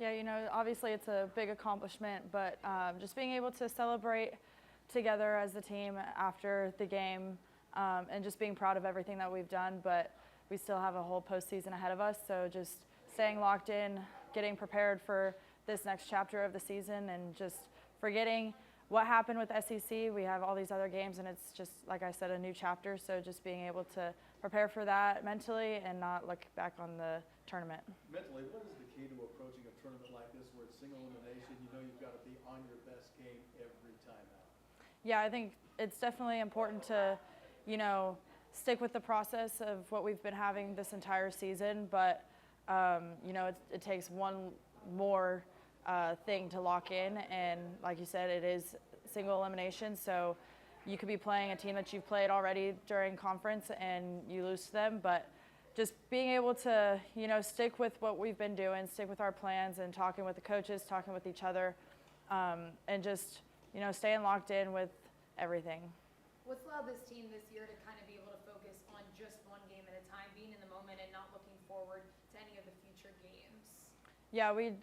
Yeah, obviously it's a big accomplishment, but just being able to celebrate together as a team after the game and just being proud of everything that we've done. But we still have a whole postseason ahead of us, so just staying locked in, getting prepared for this next chapter of the season, and just forgetting what happened with SEC. We have all these other games, and it's just, like I said, a new chapter. So just being able to prepare for that mentally and not look back on the tournament. Mentally, what is the key to approaching a tournament like this where it's single elimination? You've got to be on your best game every time out. Yeah, I think it's definitely important to, stick with the process of what we've been having this entire season. But, it takes one more thing to lock in. And like you said, it is single elimination. So you could be playing a team that you've played already during conference and you lose to them. But just being able to, stick with what we've been doing, stick with our plans and talking with the coaches, talking with each other, and just, staying locked in with everything. What's allowed this team this year to kind of be able to focus on just one game at a time, being in the moment and not looking forward to any of the future games? Yeah, we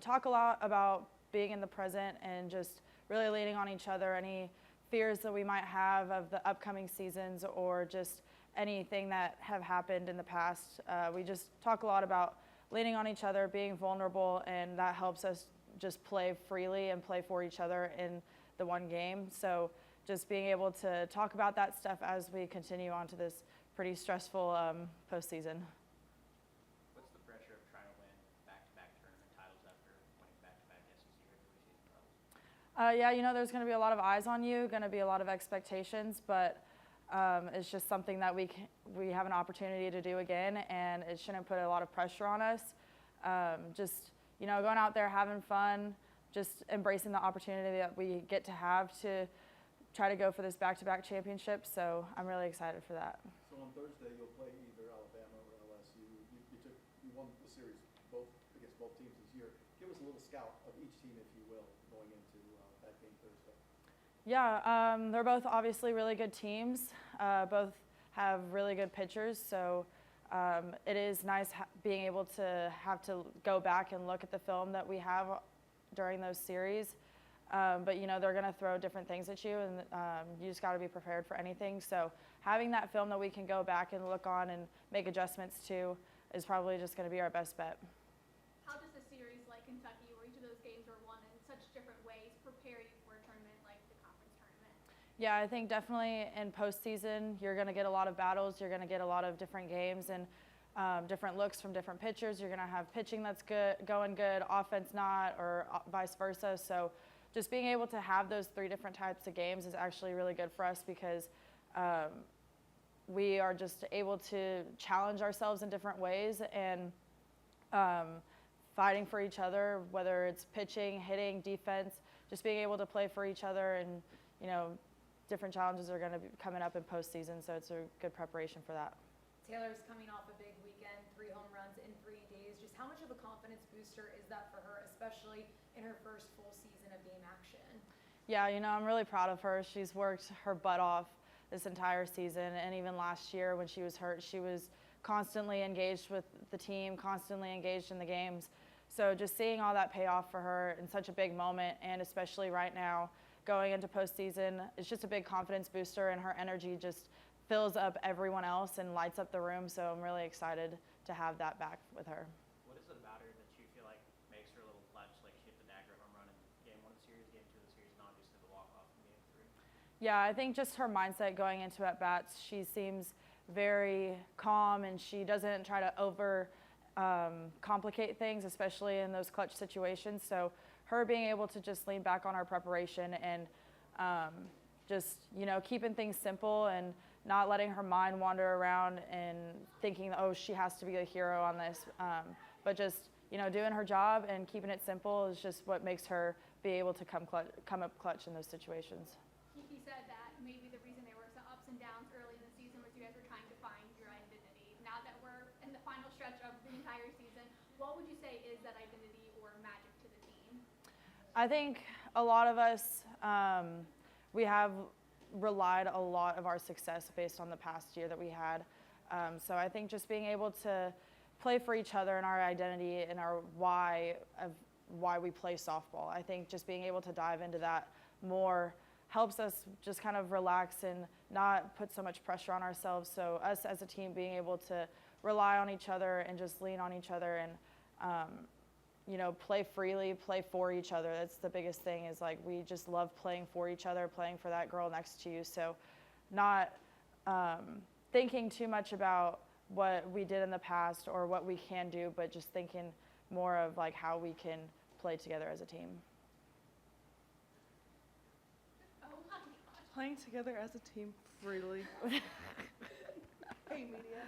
talk a lot about being in the present and just really leaning on each other, any fears that we might have of the upcoming seasons or just anything that have happened in the past. We just talk a lot about leaning on each other, being vulnerable, and that helps us just play freely and play for each other in the one game. So just being able to talk about that stuff as we continue on to this pretty stressful postseason. What's the pressure of trying to win back-to-back tournament titles after winning back-to-back SEC regular season titles? Yeah, there's going to be a lot of eyes on you, going to be a lot of expectations, but it's just something that we have an opportunity to do again, and it shouldn't put a lot of pressure on us. Just, going out there, having fun, just embracing the opportunity that we get to have to try to go for this back-to-back championship. So I'm really excited for that. So on Thursday, you'll play either Alabama or LSU. You won the series against both teams this year. Give us a little scout of each team, if you will, going into that game Thursday. Yeah, they're both obviously really good teams. Both have really good pitchers, so it is nice being able to have to go back and look at the film that we have during those series. But, they're going to throw different things at you, and you just got to be prepared for anything. So having that film that we can go back and look on and make adjustments to is probably just going to be our best bet. How does a series like Kentucky, where each of those games are won in such different ways, prepare you for a tournament like the conference tournament? Yeah, I think definitely in postseason, you're going to get a lot of battles. You're going to get a lot of different games and different looks from different pitchers. You're going to have pitching that's going good, offense not, or vice versa. So just being able to have those three different types of games is actually really good for us because we are just able to challenge ourselves in different ways and fighting for each other, whether it's pitching, hitting, defense, just being able to play for each other. And, different challenges are going to be coming up in postseason, so it's a good preparation for that. Taylor's coming off a big weekend, 3 home runs in 3 days. Just how much of a confidence booster is that for her, especially in her first full season of game action? Yeah, I'm really proud of her. She's worked her butt off this entire season, and even last year when she was hurt, she was constantly engaged with the team, constantly engaged in the games. So just seeing all that pay off for her in such a big moment, and especially right now going into postseason, it's just a big confidence booster, and her energy just fills up everyone else and lights up the room. So I'm really excited to have that back with her. What is it about her that you feel like makes her a little clutch, like she hit the dagger home run in game 1 of the series, game 2 of the series, and obviously the walk-off in game 3? Yeah, I think just her mindset going into at-bats, she seems very calm, and she doesn't try to complicate things, especially in those clutch situations. So her being able to just lean back on our preparation and just, keeping things simple and not letting her mind wander around and thinking, oh, she has to be a hero on this, but just, doing her job and keeping it simple is just what makes her be able to come up clutch in those situations. Kiki said that maybe the reason there were some ups and downs early in the season was you guys were trying to find your identity. Now that we're in the final stretch of the entire season, what would you say is that identity or magic to the team? I think a lot of us, we have relied a lot of our success based on the past year that we had. So I think just being able to play for each other and our identity and our why of why we play softball. I think just being able to dive into that more helps us just kind of relax and not put so much pressure on ourselves. So us as a team being able to rely on each other and just lean on each other and, play freely, play for each other. That's the biggest thing is like we just love playing for each other, playing for that girl next to you. So not thinking too much about what we did in the past or what we can do, but just thinking more of like how we can play together as a team. Oh my gosh. Playing together as a team freely. Hey, media.